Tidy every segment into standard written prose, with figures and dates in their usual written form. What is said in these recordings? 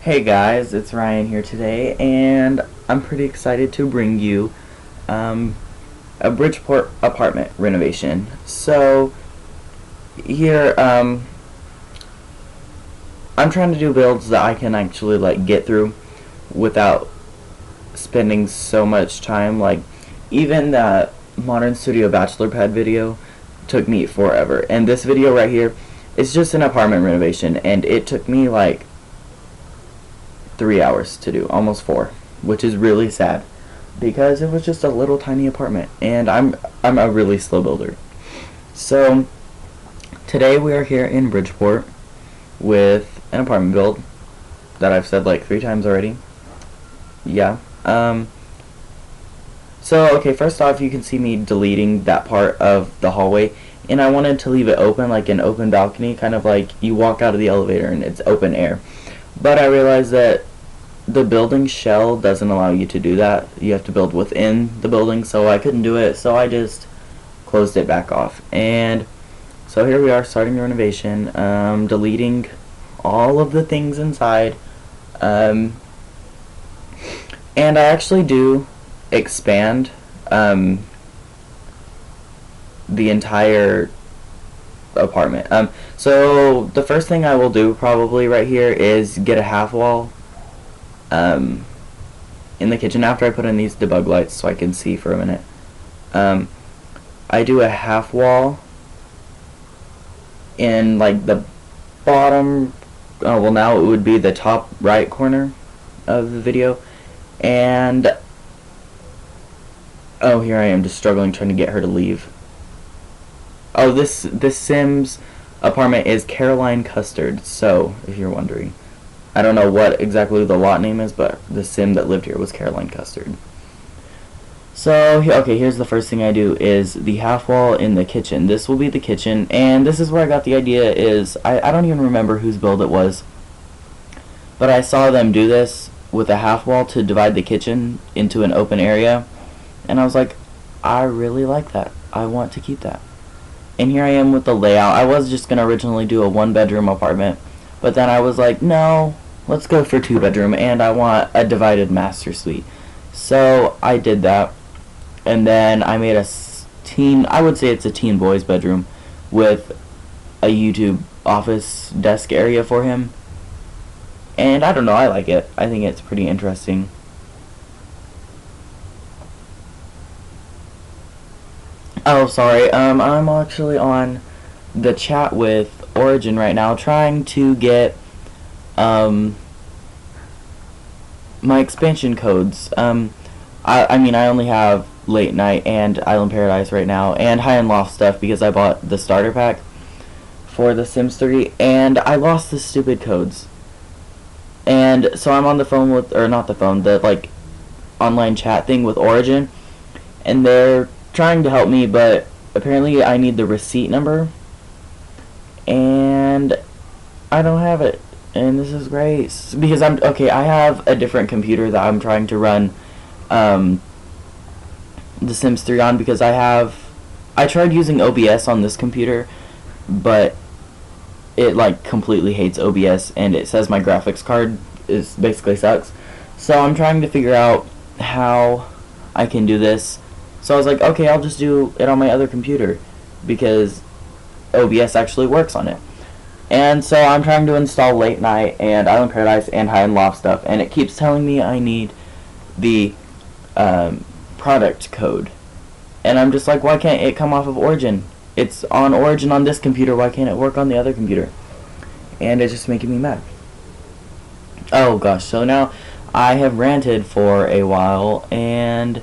Hey guys, it's Ryan here today, and I'm pretty excited to bring you um, a Bridgeport apartment renovation. So here, I'm trying to do builds that I can actually get through without spending so much time. Like even that Modern Studio Bachelor Pad video took me forever, and this video right here is just an apartment renovation, and it took me like 3 hours to do, almost four, which is really sad because it was just a little tiny apartment, and I'm a really slow builder. So today we are here in Bridgeport with an apartment build that I've said like 3 times already. Yeah. So okay, first off, you can see me deleting that part of the hallway, and I wanted to leave it open, like an open balcony, kind of like you walk out of the elevator and it's open air. But I realized that the building shell doesn't allow you to do that. You have to build within the building, so I couldn't do it, so I just closed it back off. And so here we are starting the renovation, deleting all of the things inside. And I actually do expand the entire apartment. So the first thing I will do probably right here is get a half wall in the kitchen after I put in these debug lights so I can see for a minute. I do a half wall in like the bottom, well now it would be the top right corner of the video, and oh, here I am just struggling trying to get her to leave. Oh, this Sims apartment is Caroline Custard, so if you're wondering. I don't know what exactly the lot name is, but the Sim that lived here was Caroline Custard. So, okay, here's the first thing I do is the half wall in the kitchen. This will be the kitchen, and this is where I got the idea is, I don't even remember whose build it was, but I saw them do this with a half wall to divide the kitchen into an open area, and I was like, I really like that. I want to keep that. And here I am with the layout. I was just going to originally do a 1-bedroom apartment, but then I was like, no, let's go for 2-bedroom, and I want a divided master suite. So I did that, and then I made a I would say it's a teen boy's bedroom with a YouTube office desk area for him. And I don't know, I like it. I think it's pretty interesting. Oh, sorry. I'm actually on the chat with Origin right now, trying to get my expansion codes. I mean, I only have Late Night and Island Paradise right now, and High and Loft stuff because I bought the starter pack for The Sims 3, and I lost the stupid codes. And so I'm on the phone with, or not the phone, the like online chat thing with Origin, and they're trying to help me, but apparently I need the receipt number, and I don't have it, and this is great because I have a different computer that I'm trying to run The Sims 3 on, because I tried using OBS on this computer, but it like completely hates OBS, and it says my graphics card is basically sucks. So I'm trying to figure out how I can do this. So I was like, okay, I'll just do it on my other computer because OBS actually works on it. And so I'm trying to install Late Night and Island Paradise and High and Loft stuff, and it keeps telling me I need the product code. And I'm just like, why can't it come off of Origin? It's on Origin on this computer, why can't it work on the other computer? And it's just making me mad. Oh gosh, so now I have ranted for a while and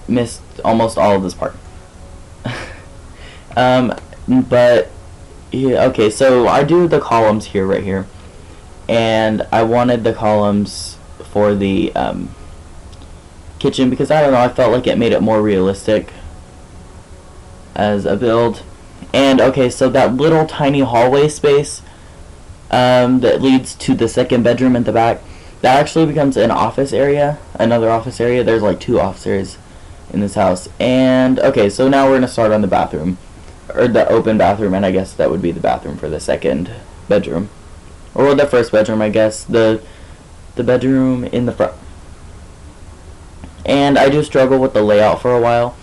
missed almost all of this part. But yeah, okay, so I do the columns here, right here, and I wanted the columns for the kitchen because I don't know, I felt like it made it more realistic as a build. And okay, so that little tiny hallway space that leads to the second bedroom at the back, that actually becomes an office area, another office area. There's like 2 office areas in this house. And okay, so now we're gonna start on the bathroom, or the open bathroom, and I guess that would be the bathroom for the second bedroom. or the first bedroom, I guess, the bedroom in the front. And I do struggle with the layout for a while,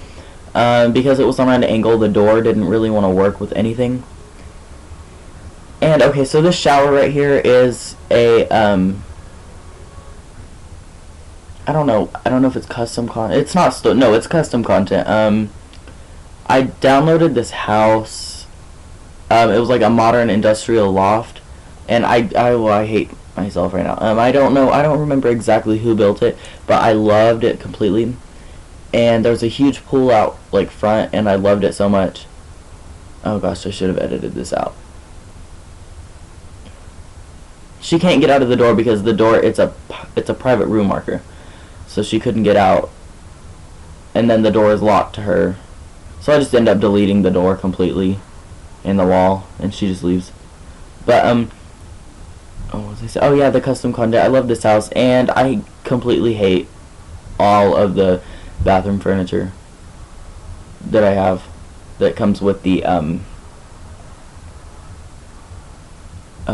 because it was on an angle. The door didn't really want to work with anything. And okay, so this shower right here is a I don't know if it's custom content. It's not no, it's custom content. I downloaded this house. It was like a modern industrial loft, and I hate myself right now. I don't know. I don't remember exactly who built it, but I loved it completely. And there's a huge pool out like front, and I loved it so much. Oh gosh, I should have edited this out. She can't get out of the door because the door it's a private room marker, so she couldn't get out. And then the door is locked to her, so I just end up deleting the door completely in the wall, and she just leaves. But oh, what was I say? Oh yeah, the custom content. I love this house, and I completely hate all of the bathroom furniture that I have that comes with the oh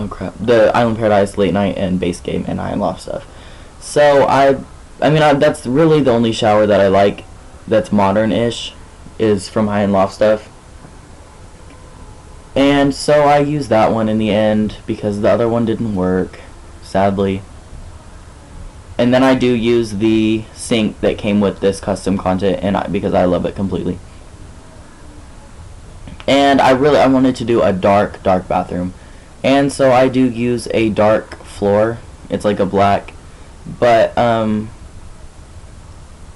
crap, the Island Paradise late night and base game and High and Loft stuff. So I mean that's really the only shower that I like that's modern-ish is from High and Loft stuff. And so I used that one in the end because the other one didn't work, sadly. And then I do use the sink that came with this custom content, and because I love it completely. And I wanted to do a dark bathroom, and so I do use a dark floor. It's like a black, but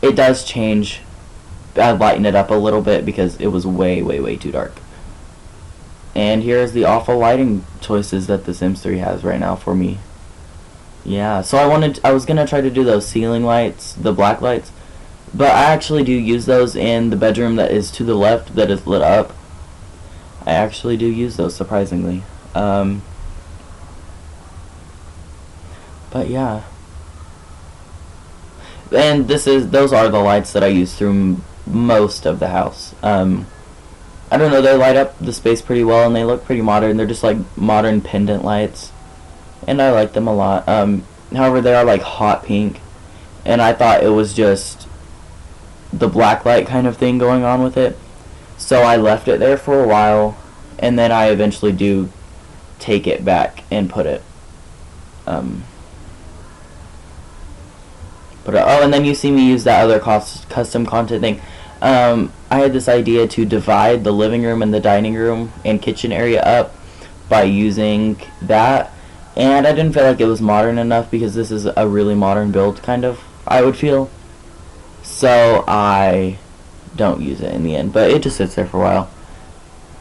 it does change. I lighten it up a little bit because it was way too dark. And here's the awful lighting choices that The Sims 3 has right now for me. Yeah, so I was gonna try to do those ceiling lights, the black lights, but I actually do use those in the bedroom that is to the left that is lit up. I actually do use those, surprisingly. But yeah. And those are the lights that I use through most of the house. I don't know, they light up the space pretty well, and they look pretty modern. They're just like modern pendant lights, and I like them a lot. However, they are like hot pink, and I thought it was just the black light kind of thing going on with it. So I left it there for a while, and then I eventually do take it back and put it. Oh, and then you see me use that other custom content thing. I had this idea to divide the living room and the dining room and kitchen area up by using that, and I didn't feel like it was modern enough because this is a really modern build, kind of, I would feel. So I don't use it in the end, but it just sits there for a while.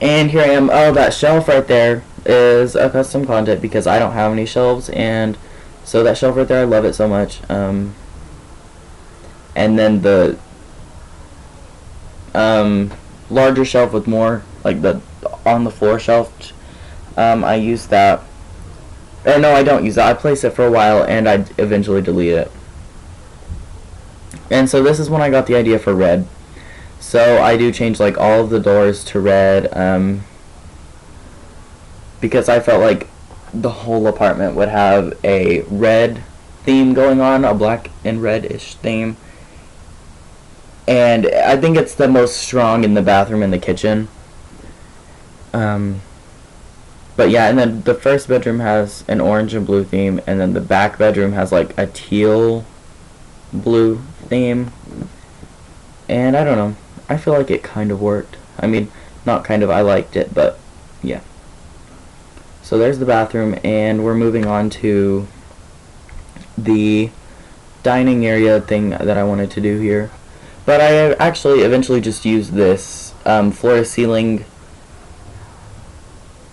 And here I am. Oh, that shelf right there is a custom content because I don't have any shelves, and so that shelf right there, I love it so much. And then the larger shelf with more, like the on the floor shelf, I use that. Or no, I don't use that. I place it for a while and I eventually delete it. And so this is when I got the idea for red. So I do change like all of the doors to red, because I felt like the whole apartment would have a red theme going on, a black and red-ish theme. And I think it's the most strong in the bathroom and the kitchen. But yeah, and then the first bedroom has an orange and blue theme, and then the back bedroom has like a teal blue theme. And I don't know, I feel like it kind of worked. I mean, not kind of, I liked it, but yeah. So there's the bathroom, and we're moving on to the dining area thing that I wanted to do here. But I actually eventually just used this floor-to-ceiling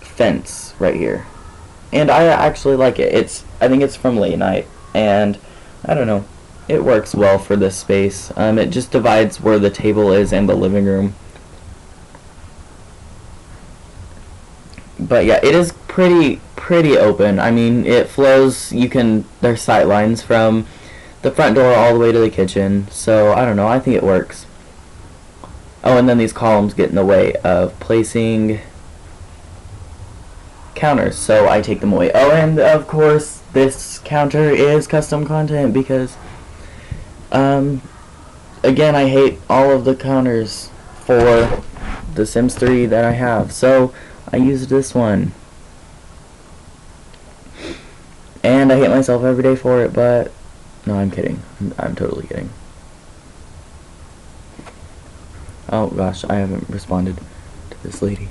fence right here, and I actually like it. I think it's from Late Night, and I don't know, it works well for this space. It just divides where the table is and the living room. But yeah, it is pretty open. I mean, it flows. There's sight lines from the front door all the way to the kitchen, so I don't know, I think it works. Oh, and then these columns get in the way of placing counters, so I take them away. Oh, and of course, this counter is custom content because, again, I hate all of the counters for the Sims 3 that I have, so I used this one. And I hate myself every day for it, but no, I'm kidding. I'm totally kidding. Oh gosh, I haven't responded to this lady.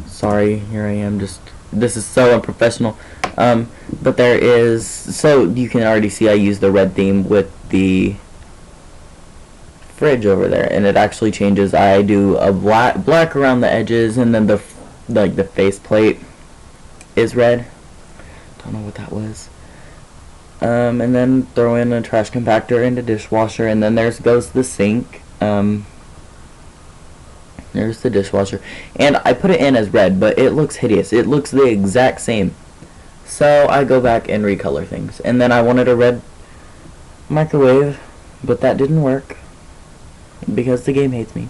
Sorry, here I am, just, this is so unprofessional. But there is, so you can already see I used the red theme with the fridge over there, and it actually changes. I do a black around the edges, and then the faceplate is red. Don't know what that was. And then throw in a trash compactor and a dishwasher, and then goes the sink. There's the dishwasher, and I put it in as red, but it looks hideous. It looks the exact same. So I go back and recolor things, and then I wanted a red microwave, but that didn't work because the game hates me.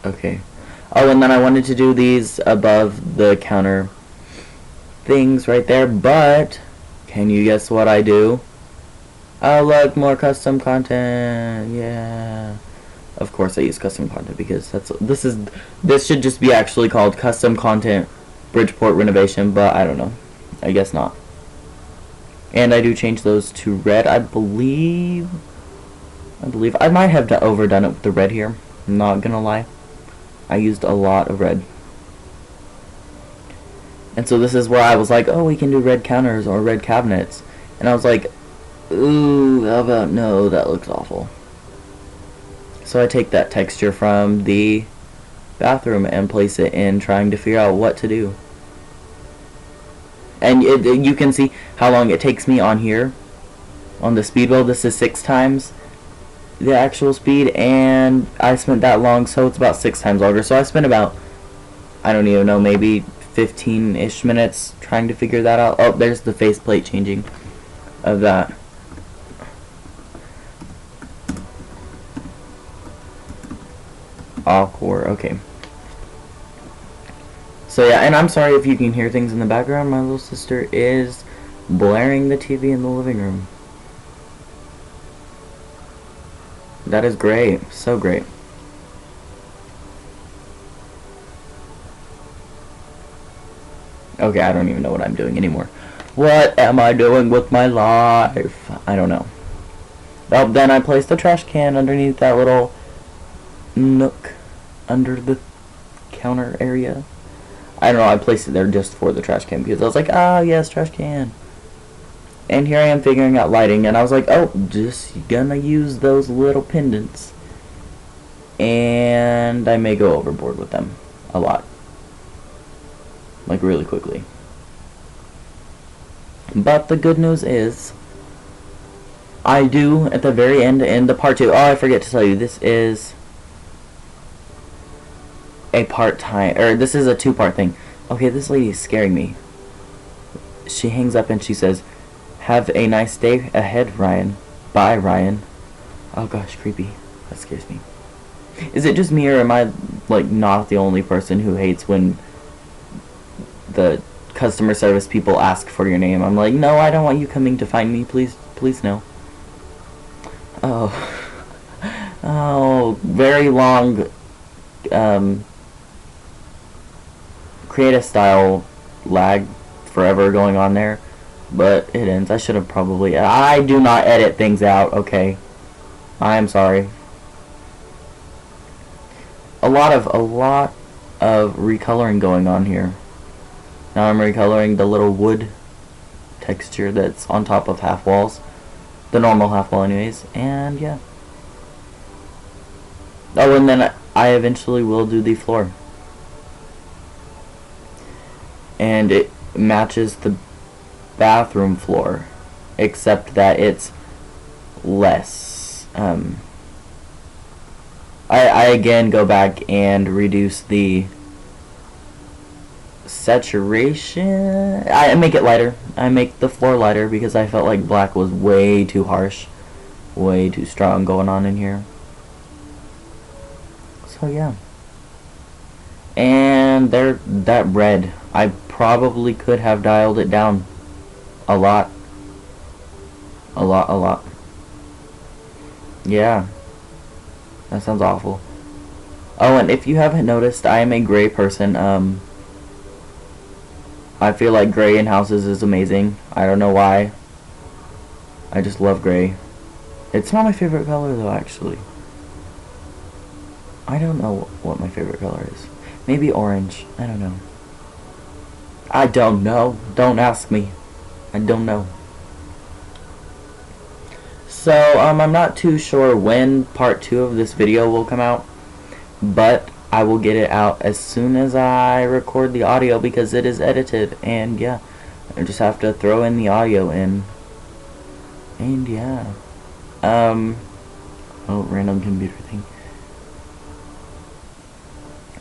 Okay. Oh, and then I wanted to do these above the counter things right there, but can you guess what I do? Oh, look, more custom content. Yeah. Of course I use custom content because this should just be actually called custom content Bridgeport Renovation, but I don't know. I guess not. And I do change those to red, I believe. I might have overdone it with the red here. I'm not gonna lie. I used a lot of red. And so this is where I was like, oh, we can do red counters or red cabinets. And I was like, ooh, how about no, that looks awful. So I take that texture from the bathroom and place it in, trying to figure out what to do. And you can see how long it takes me on here. On the speed build, this is 6 times the actual speed, and I spent that long, so it's about 6 times longer. So I spent about, I don't even know, maybe 15-ish minutes trying to figure that out. Oh, there's the faceplate changing of that. Awkward. Okay. So yeah, and I'm sorry if you can hear things in the background. My little sister is blaring the TV in the living room. That is great. So great. Okay, I don't even know what I'm doing anymore. What am I doing with my life? I don't know. Oh, then I placed the trash can underneath that little nook under the counter area. I don't know, I placed it there just for the trash can because I was like, ah, yes, trash can. And here I am figuring out lighting, and I was like, oh, just gonna use those little pendants. And I may go overboard with them a lot. Like, really quickly. But the good news is, I do, at the very end, in the part 2, oh, I forget to tell you, this is a part-time, or this is a 2-part thing. Okay, this lady is scaring me. She hangs up and she says, have a nice day ahead, Ryan. Bye, Ryan. Oh gosh, creepy. That scares me. Is it just me, or am I, like, not the only person who hates when the customer service people ask for your name? I'm like, no, I don't want you coming to find me. Please, please no. Oh. Oh, very long, creative style lag forever going on there, but it ends. I should have probably, I do not edit things out, okay? I am sorry. A lot of recoloring going on here. Now I'm recoloring the little wood texture that's on top of half walls, the normal half wall anyways, and yeah. Oh, and then I eventually will do the floor. And it matches the bathroom floor, except that it's less. I again go back and reduce the saturation. I make it lighter. I make the floor lighter because I felt like black was way too harsh, way too strong going on in here. So yeah. And there, that red, I probably could have dialed it down a lot. A lot. Yeah. That sounds awful. Oh, and if you haven't noticed, I am a gray person. I feel like gray in houses is amazing. I don't know why. I just love gray. It's not my favorite color though, actually. I don't know what my favorite color is. Maybe orange. I don't know. I don't know. Don't ask me. I don't know. So, I'm not too sure when part 2 of this video will come out, but I will get it out as soon as I record the audio because it is edited, and yeah, I just have to throw in the audio in, and yeah. Oh, random computer thing.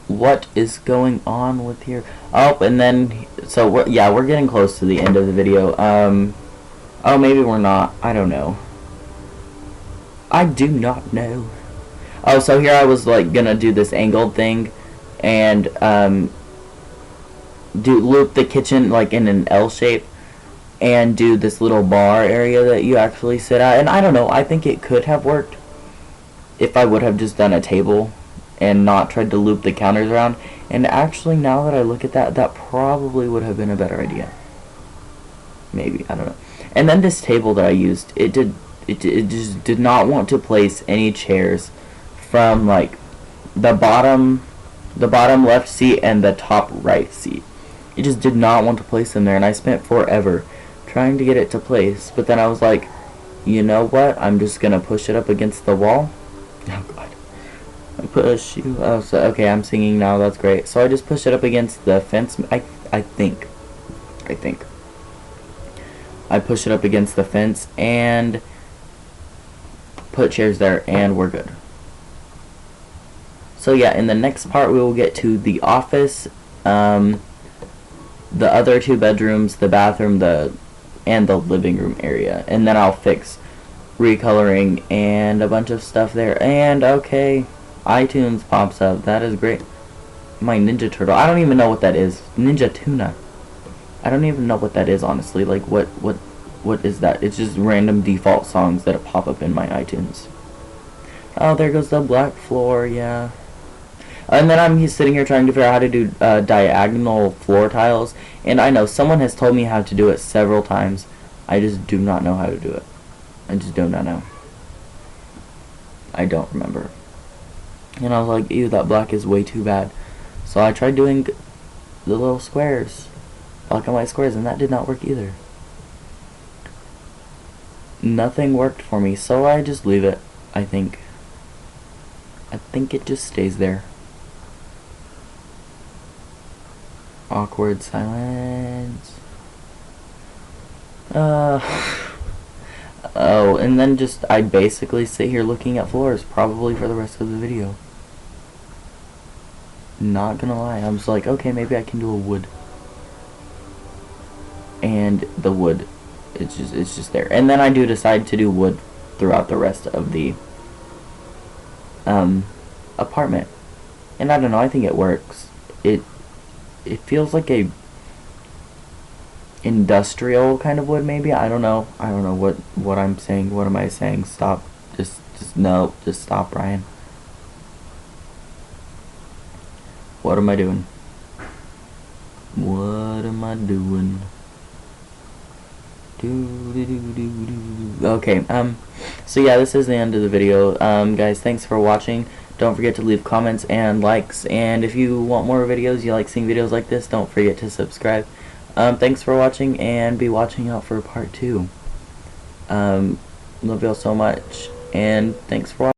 What is going on with here? Oh, and then, so we're getting close to the end of the video. Oh, maybe we're not. I don't know. I do not know. Oh, so here I was like gonna do this angled thing, and loop the kitchen like in an L shape, and do this little bar area that you actually sit at. And I don't know. I think it could have worked if I would have just done a table and not tried to loop the counters around. And actually, now that I look at that, that probably would have been a better idea. Maybe, I don't know. And then this table that I used, it just did not want to place any chairs from like the bottom left seat and the top right seat. It just did not want to place them there, and I spent forever trying to get it to place. But then I was like, you know what? I'm just gonna push it up against the wall. Oh god. Push you. Oh, so okay, I'm singing now. That's great. So I just pushed it up against the fence. I think. I pushed it up against the fence and put chairs there, and we're good. So yeah, in the next part we will get to the office, the other 2 bedrooms, the bathroom, and the living room area, and then I'll fix recoloring and a bunch of stuff there. And okay, iTunes pops up. That is great. My Ninja Turtle. I don't even know what that is. Ninja Tuna. I don't even know what that is, honestly. Like what is that? It's just random default songs that pop up in my iTunes. Oh, there goes the black floor. Yeah. And then I'm sitting here trying to figure out how to do diagonal floor tiles, and I know someone has told me how to do it several times. I just do not know how to do it. I just do not know. I don't remember. And I was like, ew, that black is way too bad. So I tried doing the little squares, black and white squares, and that did not work either. Nothing worked for me, so I just leave it, I think. I think it just stays there. Awkward silence. Oh, and then just, I basically sit here looking at floors, probably for the rest of the video. Not gonna lie, I was like, okay, maybe I can do a wood. And the wood, it's just there. And then I do decide to do wood throughout the rest of the apartment. And I don't know, I think it works. It feels like a industrial kind of wood, maybe. I don't know what I'm saying. What am I saying? Stop. Just no. Just stop, Brian. What am I doing? What am I doing? Okay, so yeah, this is the end of the video. Guys, thanks for watching. Don't forget to leave comments and likes, and if you want more videos, you like seeing videos like this, don't forget to subscribe. Thanks for watching, and be watching out for part 2. Love y'all so much, and thanks for watching.